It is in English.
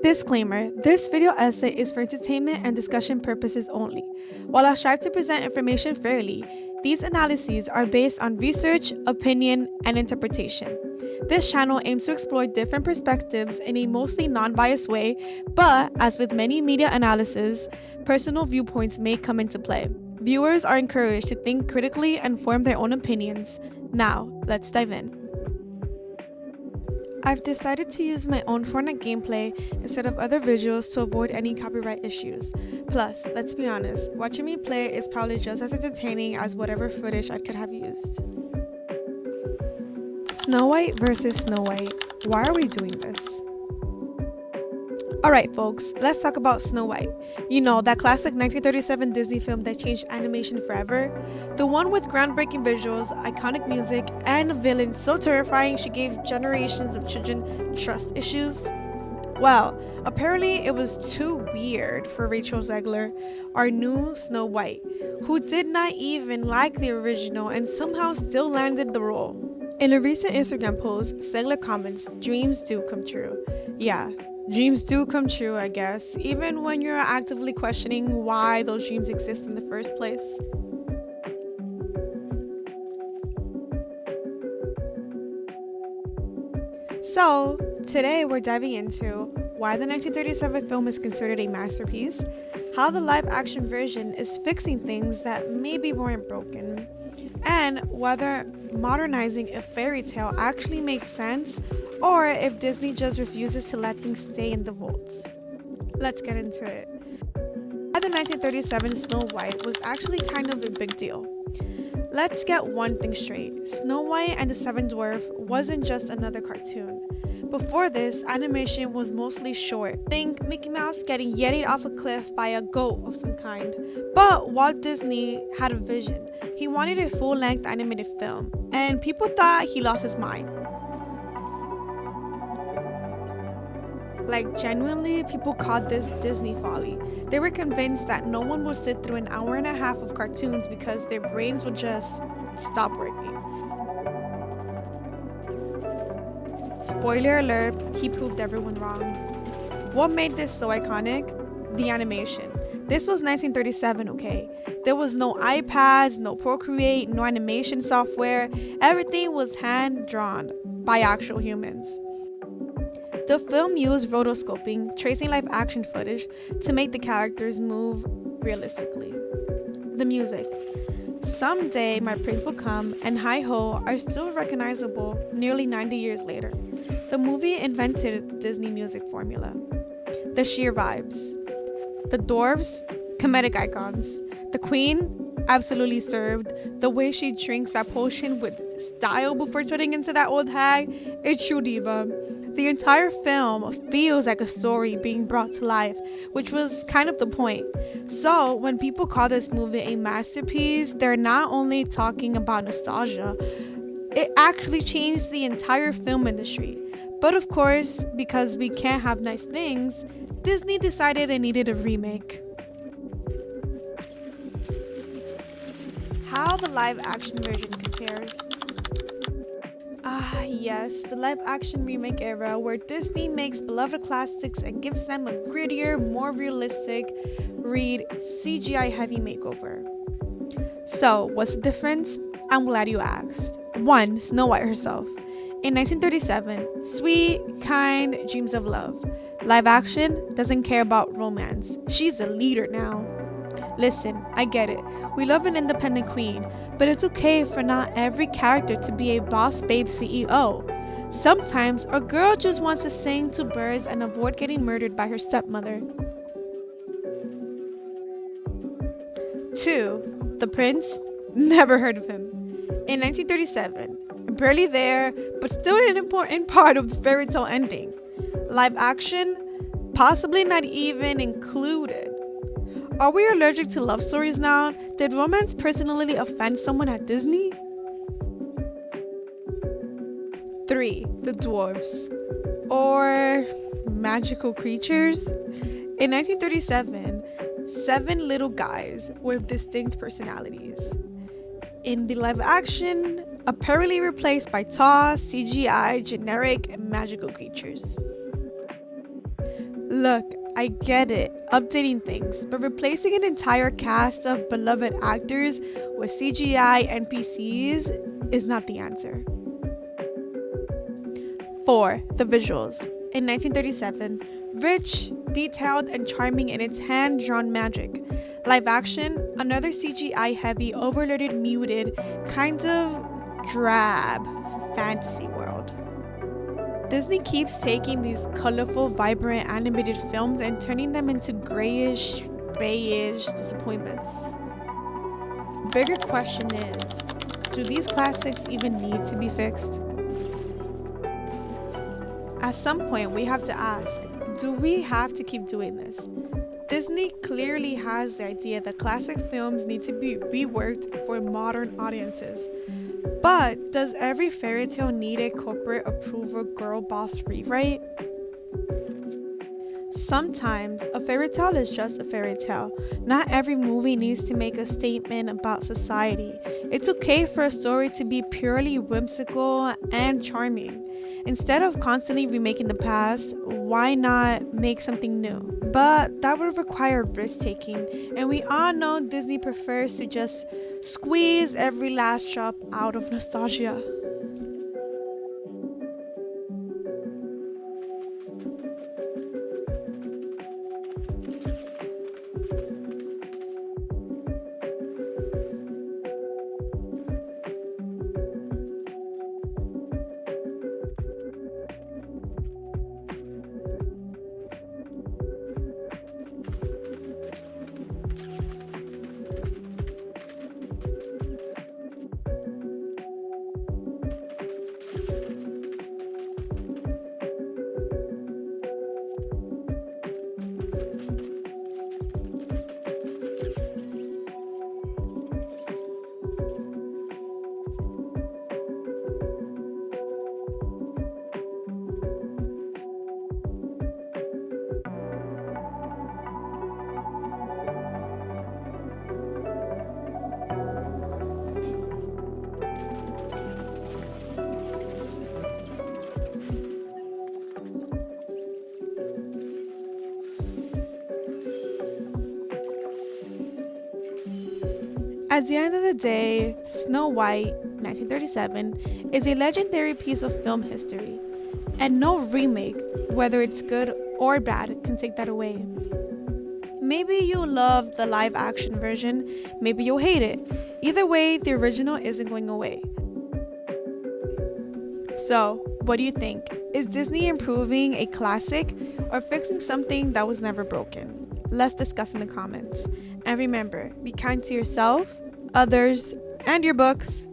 Disclaimer: this video essay is for entertainment and discussion purposes only. While I strive to present information fairly, these analyses are based on research, opinion, and interpretation. This channel aims to explore different perspectives in a mostly non-biased way, but as with many media analysis, personal viewpoints may come into play. Viewers are encouraged to think critically and form their own opinions. Now, let's dive in. I've decided to use my own Fortnite gameplay instead of other visuals to avoid any copyright issues. Plus, let's be honest, watching me play is probably just as entertaining as whatever footage I could have used. Snow White versus Snow White. Why are we doing this? Alright folks, let's talk about Snow White. You know, that classic 1937 Disney film that changed animation forever? The one with groundbreaking visuals, iconic music, and a villain so terrifying she gave generations of children trust issues? Well, apparently it was too weird for Rachel Zegler, our new Snow White, who did not even like the original and somehow still landed the role. In a recent Instagram post, Zegler comments, "Dreams do come true." Yeah. Dreams do come true, I guess, even when you're actively questioning why those dreams exist in the first place. So, today we're diving into why the 1937 film is considered a masterpiece, how the live-action version is fixing things that maybe weren't broken, and whether modernizing a fairy tale actually makes sense or if Disney just refuses to let things stay in the vaults. Let's get into it. Why the 1937 Snow White was actually kind of a big deal. Let's get one thing straight. Snow White and the Seven Dwarfs wasn't just another cartoon. Before this, animation was mostly short. Think Mickey Mouse getting yetied off a cliff by a goat of some kind. But Walt Disney had a vision. He wanted a full-length animated film, and people thought he lost his mind. Like, genuinely, people called this Disney folly. They were convinced that no one would sit through an hour and a half of cartoons because their brains would just stop working. Spoiler alert, he proved everyone wrong. What made this so iconic? The animation. This was 1937, okay? There was no iPads, no Procreate, no animation software. Everything was hand-drawn by actual humans. The film used rotoscoping, tracing live action footage to make the characters move realistically. The music. Someday My Prince Will Come and Hi Ho are still recognizable nearly 90 years later. The movie invented the Disney music formula. The sheer vibes. The dwarves, comedic icons. The queen, absolutely served. The way she drinks that potion with style before turning into that old hag, it's true diva. The entire film feels like a story being brought to life, which was kind of the point. So when people call this movie a masterpiece, they're not only talking about nostalgia, it actually changed the entire film industry. But of course, because we can't have nice things, Disney decided it needed a remake. How the live action version compares. Yes, the live-action remake era where Disney makes beloved classics and gives them a grittier, more realistic, read CGI-heavy makeover. So, what's the difference? I'm glad you asked. 1. Snow White herself. In 1937, sweet, kind, dreams of love. Live action doesn't care about romance. She's a leader now. Listen, I get it. We love an independent queen, but it's okay for not every character to be a boss babe CEO. Sometimes a girl just wants to sing to birds and avoid getting murdered by her stepmother. 2. The prince? Never heard of him. In 1937, barely there, but still an important part of the fairy tale ending. Live action? Possibly not even included. Are we allergic to love stories now? Did romance personally offend someone at Disney? 3. The dwarfs. Or magical creatures? In 1937, 7 little guys with distinct personalities. In the live action, apparently replaced by tall, CGI, generic, magical creatures. Look, I get it, updating things, but replacing an entire cast of beloved actors with CGI NPCs is not the answer. 4. The visuals. In 1937, rich, detailed, and charming in its hand-drawn magic. Live action, another CGI-heavy, overloaded, muted, kind of drab fantasy world. Disney keeps taking these colorful, vibrant animated films and turning them into grayish, beige disappointments. Bigger question is, do these classics even need to be fixed? At some point, we have to ask, do we have to keep doing this? Disney clearly has the idea that classic films need to be reworked for modern audiences. But does every fairy tale need a corporate approval girl boss rewrite? Sometimes a fairy tale is just a fairy tale. Not every movie needs to make a statement about society. It's okay for a story to be purely whimsical and charming. Instead of constantly remaking the past, why not make something new? But that would require risk-taking, and we all know Disney prefers to just squeeze every last drop out of nostalgia. At the end of the day, Snow White, 1937, is a legendary piece of film history, and no remake, whether it's good or bad, can take that away. Maybe you'll love the live action version, maybe you'll hate it. Either way, the original isn't going away. So, what do you think? Is Disney improving a classic or fixing something that was never broken? Let's discuss in the comments. And remember, be kind to yourself, others, and your books.